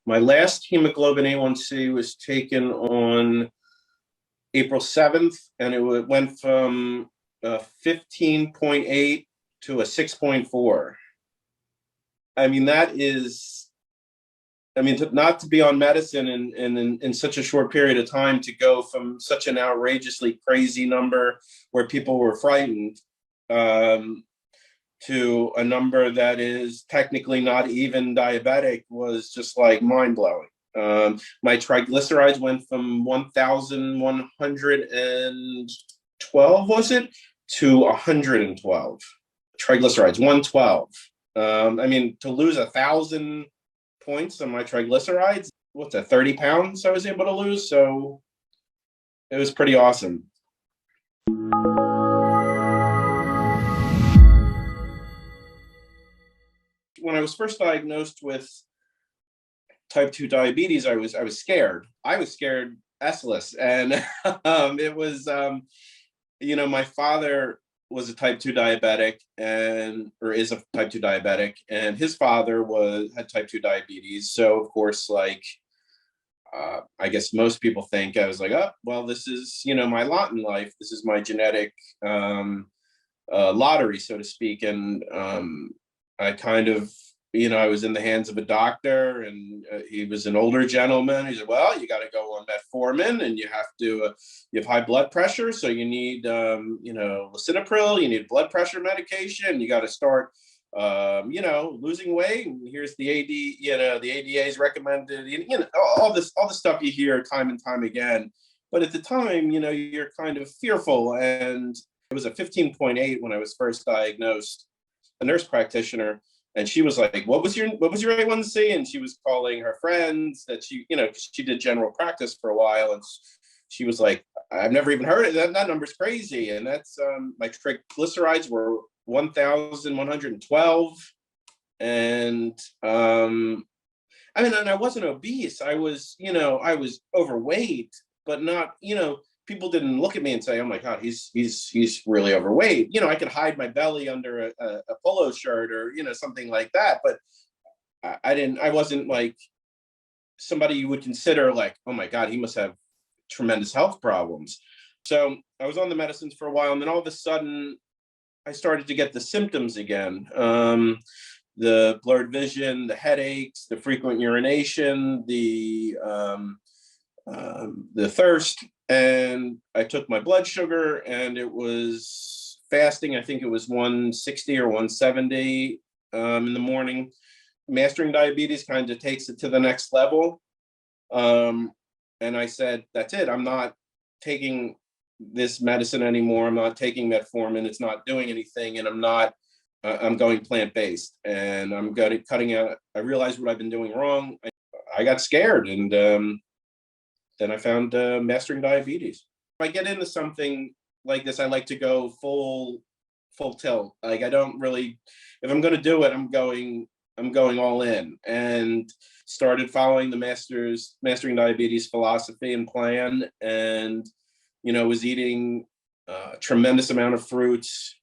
My last hemoglobin A1C was taken on April 7th, and it went from 15.8 to a 6.4. I mean, not to be on medicine in such a short period of time, to go from such an outrageously crazy number where people were frightened, to a number that is technically not even diabetic, was just like mind blowing. My triglycerides went from 1,112, was it, to 112. Triglycerides 112. To lose 1,000 points on my triglycerides, what's that, 30 pounds I was able to lose? So it was pretty awesome. When I was first diagnosed with type 2 diabetes, I was scared. I was scared S-less. And it was, my father was a type 2 diabetic, or is a type 2 diabetic, and his father had type 2 diabetes. So of course, I guess most people think I was like, oh, well, this is, my lot in life. This is my genetic lottery, so to speak. And I kind of, I was in the hands of a doctor, and he was an older gentleman. He said, well, you got to go on metformin, and you have high blood pressure. So you need, lisinopril, you need blood pressure medication. You got to start, losing weight. And here's the the ADA's recommended, all the stuff you hear time and time again. But at the time, you're kind of fearful. And it was a 15.8 when I was first diagnosed. A nurse practitioner, and she was like, what was your A1C? And she was calling her friends that she did general practice for a while, and she was like, I've never even heard of that. That number's crazy. And that's my triglycerides were 1,112, and and I wasn't obese. I was overweight, but not, people didn't look at me and say, oh my God, he's really overweight. I could hide my belly under a polo shirt or, something like that. But I wasn't like somebody you would consider like, oh my God, he must have tremendous health problems. So I was on the medicines for a while, and then all of a sudden I started to get the symptoms again. The blurred vision, the headaches, the frequent urination, the thirst. And I took my blood sugar, and it was fasting. I think it was 160 or 170 in the morning. Mastering diabetes kind of takes it to the next level. And I said, that's it. I'm not taking this medicine anymore. I'm not taking metformin. It's not doing anything. And I'm going plant-based, and I'm cutting out. I realized what I've been doing wrong. I got scared, and then I found Mastering Diabetes. If I get into something like this, I like to go full tilt. Like, I don't really, if I'm going to do it, I'm going all in, and started following the Mastering Diabetes philosophy and plan, and was eating a tremendous amount of fruits,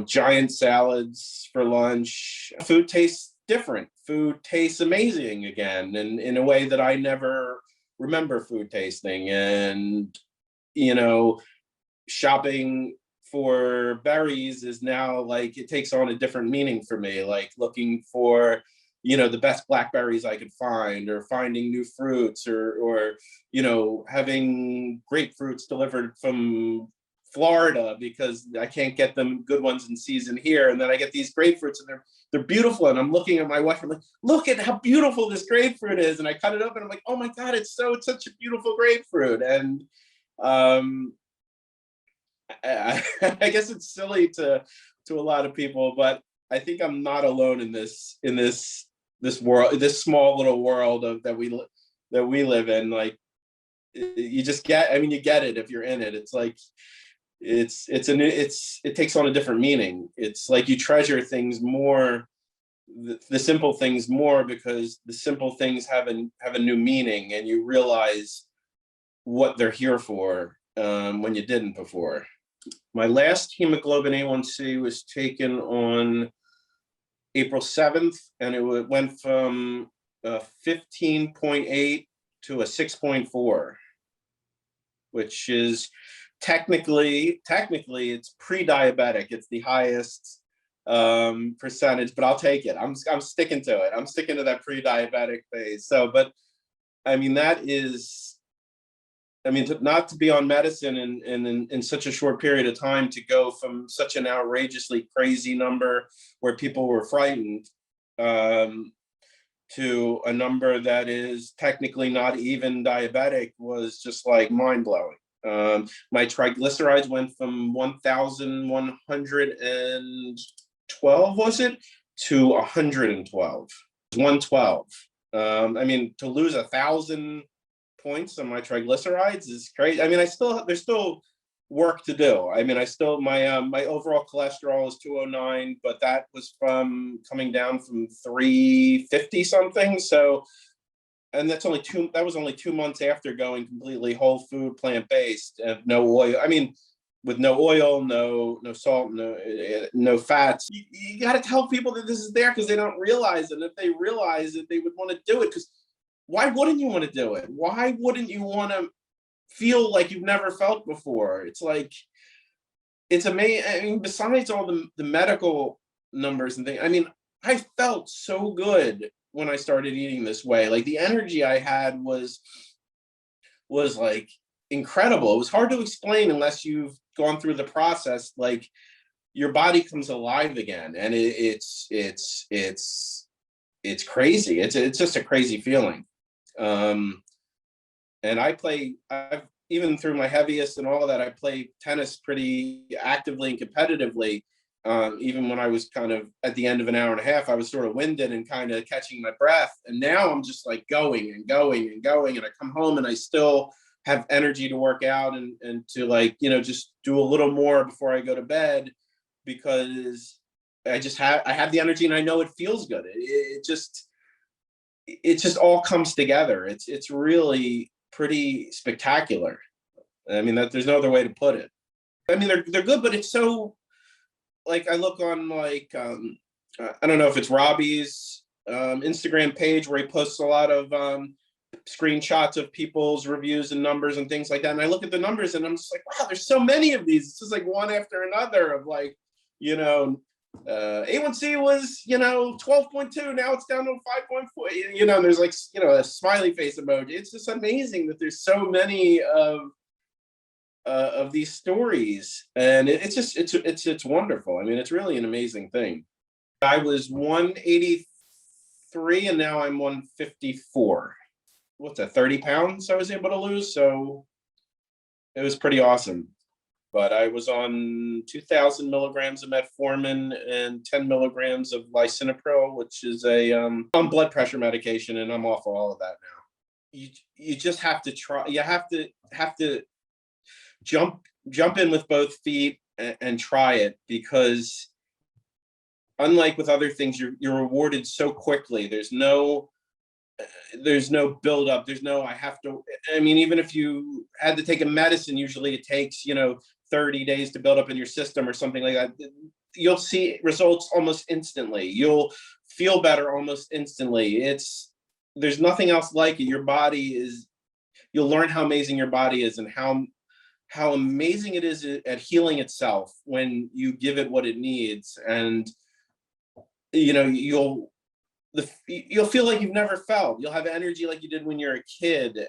giant salads for lunch. Food tastes different. Food tastes amazing again, and in a way that I never remember food tasting. And shopping for berries is now like, it takes on a different meaning for me, like looking for the best blackberries I could find, or finding new fruits, or having grapefruits delivered from Florida because I can't get them good ones in season here. And then I get these grapefruits, and they're beautiful. And I'm looking at my wife, I'm like, look at how beautiful this grapefruit is. And I cut it up, and I'm like, oh my God, it's such a beautiful grapefruit. And I guess it's silly to a lot of people, but I think I'm not alone in this world, this small little world that we live in. Like, you just you get it if you're in it. It's like, it takes on a different meaning. It's like you treasure things more, the simple things more, because the simple things have a new meaning, and you realize what they're here for when you didn't before. My last hemoglobin A1C was taken on April 7th, and went from 15.8 to a 6.4, which is technically it's pre-diabetic. It's the highest percentage, but I'll take it. I'm sticking to it. I'm sticking to that pre-diabetic phase. So, but I mean, that is, I mean, not to be on medicine in such a short period of time, to go from such an outrageously crazy number where people were frightened, to a number that is technically not even diabetic, was just like mind blowing. My triglycerides went from 1,112, was it, to 112. 112. I mean, to lose 1,000 points on my triglycerides is crazy. I mean, there's still work to do. I mean, my overall cholesterol is 209, but that was from coming down from 350 something. So, and that was only 2 months after going completely whole food, plant-based, and no oil. I mean, with no oil, no salt, no fats. You got to tell people that this is there, because they don't realize it. And if they realize it, they would want to do it. Because why wouldn't you want to do it? Why wouldn't you want to feel like you've never felt before? It's like, it's amazing. I mean, besides all the medical numbers and things, I mean, I felt so good when I started eating this way. Like, the energy I had was like incredible. It was hard to explain unless you've gone through the process. Like, your body comes alive again, and it's crazy. It's just a crazy feeling. And I've even through my heaviest and all of that, I play tennis pretty actively and competitively. Even when I was kind of at the end of an hour and a half, I was sort of winded and kind of catching my breath. And now I'm just like going and going and going. And I come home and I still have energy to work out and to, like, just do a little more before I go to bed, because I have the energy, and I know it feels good. It just all comes together. It's really pretty spectacular. I mean, there's no other way to put it. I mean, they're good, but it's so, like, I look on, like, I don't know if it's Robbie's Instagram page, where he posts a lot of screenshots of people's reviews and numbers and things like that. And I look at the numbers and I'm just like, wow, there's so many of these. It's just like one after another of, like, A1C was, 12.2. Now it's down to 5.4. There's, like, a smiley face emoji. It's just amazing that there's so many of these stories, and it's wonderful. I mean, it's really an amazing thing. I was 183, and now I'm 154. What's that, 30 pounds I was able to lose? So it was pretty awesome. But I was on 2,000 milligrams of metformin and 10 milligrams of lisinopril, which is a blood pressure medication, and I'm off all of that now. You just have to try. You have to jump in with both feet and try it, because unlike with other things, you're rewarded so quickly. There's no build up. There's no, I mean, even if you had to take a medicine, usually it takes, 30 days to build up in your system or something like that. You'll see results almost instantly. You'll feel better almost instantly. There's nothing else like it. You'll learn how amazing your body is, and how amazing it is at healing itself when you give it what it needs. And, you'll feel like you've never felt. You'll have energy like you did when you're a kid.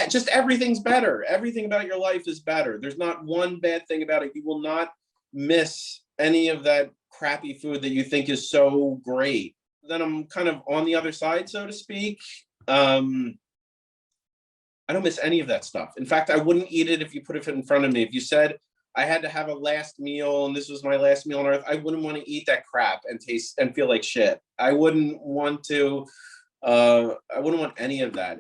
Just everything's better. Everything about your life is better. There's not one bad thing about it. You will not miss any of that crappy food that you think is so great. Then I'm kind of on the other side, so to speak. I don't miss any of that stuff. In fact, I wouldn't eat it if you put it in front of me. If you said I had to have a last meal and this was my last meal on earth, I wouldn't want to eat that crap and taste and feel like shit. I wouldn't want any of that.